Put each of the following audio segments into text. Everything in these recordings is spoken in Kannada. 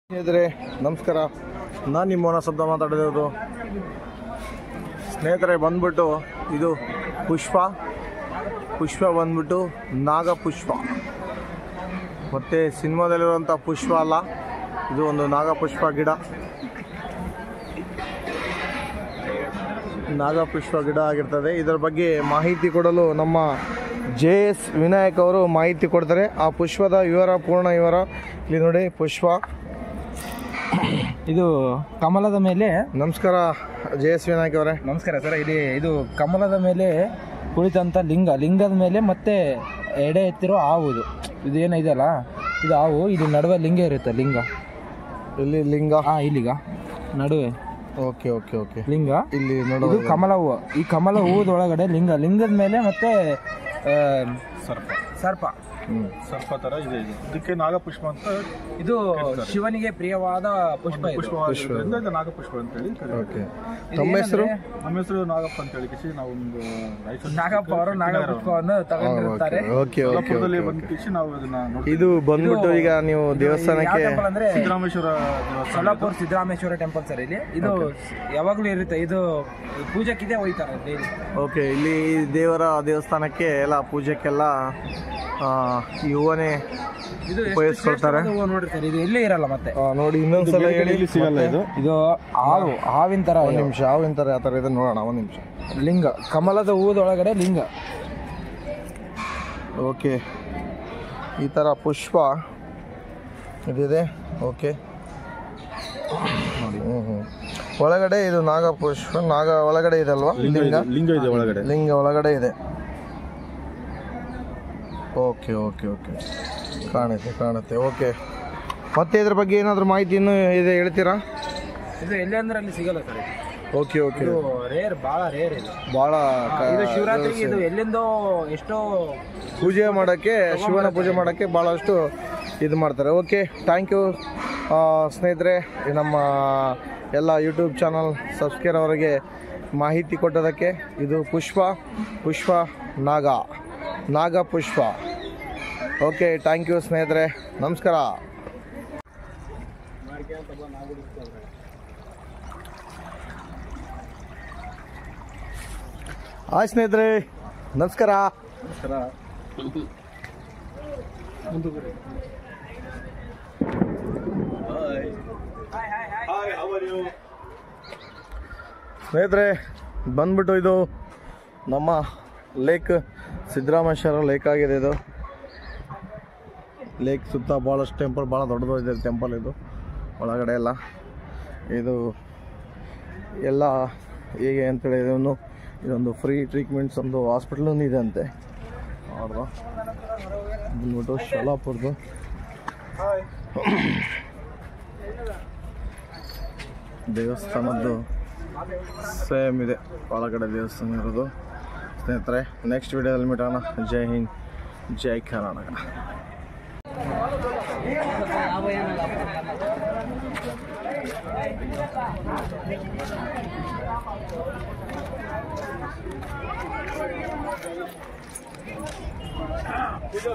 ಸ್ನೇಹಿತರೆ ನಮಸ್ಕಾರ, ನಾನು ನಿಮ್ಮ ಮೋನ ಶಬ್ದ ಮಾತಾಡಿರೋದು. ಸ್ನೇಹಿತರೆ ಬಂದ್ಬಿಟ್ಟು ಇದು ಪುಷ್ಪ ಬಂದ್ಬಿಟ್ಟು ನಾಗಪುಷ್ಪ, ಮತ್ತು ಸಿನಿಮಾದಲ್ಲಿರುವಂಥ ಪುಷ್ಪ ಅಲ್ಲ, ಇದು ಒಂದು ನಾಗಪುಷ್ಪ ಗಿಡ. ನಾಗಪುಷ್ಪ ಗಿಡ ಆಗಿರ್ತದೆ. ಇದರ ಬಗ್ಗೆ ಮಾಹಿತಿ ಕೊಡಲು ನಮ್ಮ JS ವಿನಾಯಕ್ ಅವರು ಮಾಹಿತಿ ಕೊಡ್ತಾರೆ. ಆ ಪುಷ್ಪದ ಪೂರ್ಣ ವಿವರ ಇಲ್ಲಿ ನೋಡಿ. ಪುಷ್ಪ ಇದು ಕಮಲದ ಮೇಲೆ. ನಮಸ್ಕಾರ JS ವಿನಾಯಕ್ ಅವರೇ. ನಮಸ್ಕಾರ ಸರ್. ಇದು ಕಮಲದ ಮೇಲೆ ಕುಳಿತಂಥ ಲಿಂಗದ ಮೇಲೆ ಮತ್ತೆ ಎಡೆ ಎತ್ತಿರೋ ಹಾವು. ಇದೇನಿದೆಯಲ್ಲ, ಇದು ಹಾವು. ಇದು ನಡುವೆ ಲಿಂಗ ಇರುತ್ತೆ. ಇಲ್ಲಿ ಲಿಂಗ, ಇಲ್ಲಿಗ ನಡುವೆ. Okay okay okay. ಲಿಂಗ ಇಲ್ಲಿ ಇದು ಕಮಲ ಹೂವು. ಈ ಕಮಲ ಹೂವದೊಳಗಡೆ ಲಿಂಗದ ಮೇಲೆ ಮತ್ತೆ ಸರ್ಪ ತರ ಇದೆ. ಇದಕ್ಕೆ ನಾಗಪುಷ್ಪ ಅಂತ. ಇದು ಶಿವನಿಗೆ ಪ್ರಿಯವಾದ ಪುಷ್ಪ. ನಾಗಪುಷ್ಪ ಅಂತ ಹೇಳಿ. ನಮ್ಮ ಹೆಸರು? ನಮ್ಮ ಹೆಸರು ನಾಗಪ್ಪ ಅಂತ ಹೇಳಿ ನಾವು ಒಂದು ನಾಗಪ್ಪ ಅವರು ನಾಗಪುಷ್ಪವನ್ನು ತಗೊಂಡಿರ್ತಾರೆ. ನಾವು ಇದನ್ನ ಇದು ಬಂದ್ಬಿಟ್ಟು ಈಗ ನೀವು ದೇವಸ್ಥಾನಕ್ಕೆ ಅಂದ್ರೆ ಸಿದ್ದರಾಮೇಶ್ವರ ಸೊಲ್ಲಾಪುರ ಸಿದ್ದರಾಮೇಶ್ವರ ಟೆಂಪಲ್ ಸರ್. ಇಲ್ಲಿ ಇದು ಯಾವಾಗ್ಲೂ ಇರುತ್ತೆ. ಇದು ಪೂಜೆಗಿದೆ ಹೋಯ್ತಾರೆ ಡೈಲಿ. ಓಕೆ. ಇಲ್ಲಿ ದೇವರ ದೇವಸ್ಥಾನಕ್ಕೆ ಎಲ್ಲ ಪೂಜೆಕ್ಕೆಲ್ಲ ಈ ಹೂವನೇ ಇದು ಉಪಯೋಗಿಸ್ಕೊಳ್ತಾರೆ. ನೋಡ್ರಿ ಸರ್, ಇದು ಎಲ್ಲಿ ಇರಲ್ಲ. ಮತ್ತೆ ನೋಡಿ ಇನ್ನೊಂದ್ಸಲ ಹೇಳಿ. ಸಿಗಲ್ಲ ಇದು. ಇದು ಹಾವಿನ ತರ. ಒಂದು ನಿಮಿಷ, ಹಾವಿನ ತರ ಯಾವ ಥರ ಇದೆ ನೋಡೋಣ. ಒಂದು ನಿಮಿಷ. ಲಿಂಗ, ಕಮಲದ ಹೂವದೊಳಗಡೆ ಲಿಂಗ. ಓಕೆ, ಈ ಥರ ಪುಷ್ಪ ಇದಿದೆ. ಓಕೆ ನೋಡಿ. ಒಳಗಡೆ ಇದು ನಾಗಪುಷ್ಪ. ಒಳಗಡೆ ಇದೆ ಅಲ್ವಾ? ಲಿಂಗ ಇದೆ ಒಳಗಡೆ. ಲಿಂಗ ಒಳಗಡೆ ಇದೆ. ಓಕೆ ಓಕೆ ಓಕೆ, ಕಾಣುತ್ತೆ. ಓಕೆ, ಮತ್ತೆ ಇದ್ರ ಬಗ್ಗೆ ಏನಾದರೂ ಮಾಹಿತಿ ಇನ್ನೂ ಇದೆ ಹೇಳ್ತೀರಾ? ಇದು ಎಲ್ಲಿ ಅಂದ್ರೆ ಅಲ್ಲಿ ಸಿಗಲ್ಲ ಸರ್. Okay okay. ಇದು ರೇರ್, ಭಾಳ ರೇರ್. ಇದು ಭಾಳ ಇದು ಶಿವರಾತ್ರಿಗೆ ಇದು ಎಲ್ಲಿಂದೋ ಎಷ್ಟೋ ಪೂಜೆ ಮಾಡೋಕ್ಕೆ, ಶಿವನ ಪೂಜೆ ಮಾಡೋಕ್ಕೆ ಭಾಳಷ್ಟು ಇದು ಮಾಡ್ತಾರೆ. ಓಕೆ, ಥ್ಯಾಂಕ್ ಯು ಸ್ನೇಹಿತರೆ. ನಮ್ಮ ಎಲ್ಲ ಯೂಟ್ಯೂಬ್ ಚಾನಲ್ ಸಬ್ಸ್ಕ್ರೈಬರ್ ಅವರಿಗೆ ಮಾಹಿತಿ ಕೊಟ್ಟೋದಕ್ಕೆ. ಇದು ಪುಷ್ಪ ನಾಗಪುಷ್ಪ. ಓಕೆ, ಥ್ಯಾಂಕ್ ಯು ಸ್ನೇಹಿತರೆ. ನಮಸ್ಕಾರ. ಹಾಯ್ ಸ್ನೇಹಿತರೆ, ನಮಸ್ಕಾರ. ಸ್ನೇಹಿತರೆ ಬಂದ್ಬಿಟ್ಟು ಇದು ನಮ್ಮ ಲೇಕ್, ಸಿದ್ದರಾಮೇಶ್ವರ ಲೇಕ್ ಆಗಿದೆ. ಇದು ಲೇಕ್ ಸುತ್ತ ಭಾಳಷ್ಟು ಟೆಂಪಲ್, ಭಾಳ ದೊಡ್ಡದಾಗಿದೆ ಟೆಂಪಲ್. ಇದು ಒಳಗಡೆ ಎಲ್ಲ ಇದು ಎಲ್ಲ ಹೇಗೆ ಅಂತೇಳಿ ಇದೊಂದು ಫ್ರೀ ಟ್ರೀಟ್ಮೆಂಟ್ಸ್ ಒಂದು ಹಾಸ್ಪಿಟ್ಲೂ ಇದೆ ಅಂತೆ ಅವ್ರದ್ದು. ಬಂದ್ಬಿಟ್ಟು ಸೊಲ್ಲಾಪುರದ್ದು ದೇವಸ್ಥಾನದ್ದು ಸೇಮ್ ಇದೆ ಒಳಗಡೆ ದೇವಸ್ಥಾನ ಇರೋದು. ಸ್ನೇಹಿತರೆ ನೆಕ್ಸ್ಟ್ ವಿಡಿಯೋದಲ್ಲಿ ಮೀಟೋಣ. ಜೈ ಹಿಂದ್, ಜೈ ಕರ್ನಾಟಕ.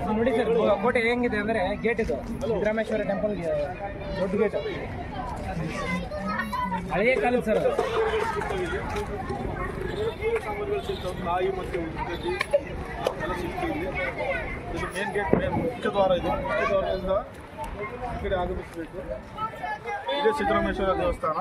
ನೋಡಿ ಸರ್, ಕೋಟೆ ಹೆಂಗಿದೆ ಅಂದ್ರೆ ಗೇಟ್. ಇದು ಸಿದ್ದರಾಮೇಶ್ವರ ಟೆಂಪಲ್ ದೊಡ್ಡ ಗೇಟ್, ಹಳೆಯ ಕಾಲದ ಸರ್. ನಾಯಿ ಮತ್ತು ಎಲ್ಲ ಸಿಗ್ತೀವಿ. ಇದು ಮೇನ್ ಗೇಟ್, ಮುಖ್ಯ ದ್ವಾರ. ಇದು ಮುಖ್ಯ ದ್ವಾರದಿಂದ ಈ ಕಡೆ ಆಗಮಿಸಬೇಕು. ಇದೇ ಸಿದ್ದರಾಮೇಶ್ವರ ದೇವಸ್ಥಾನ.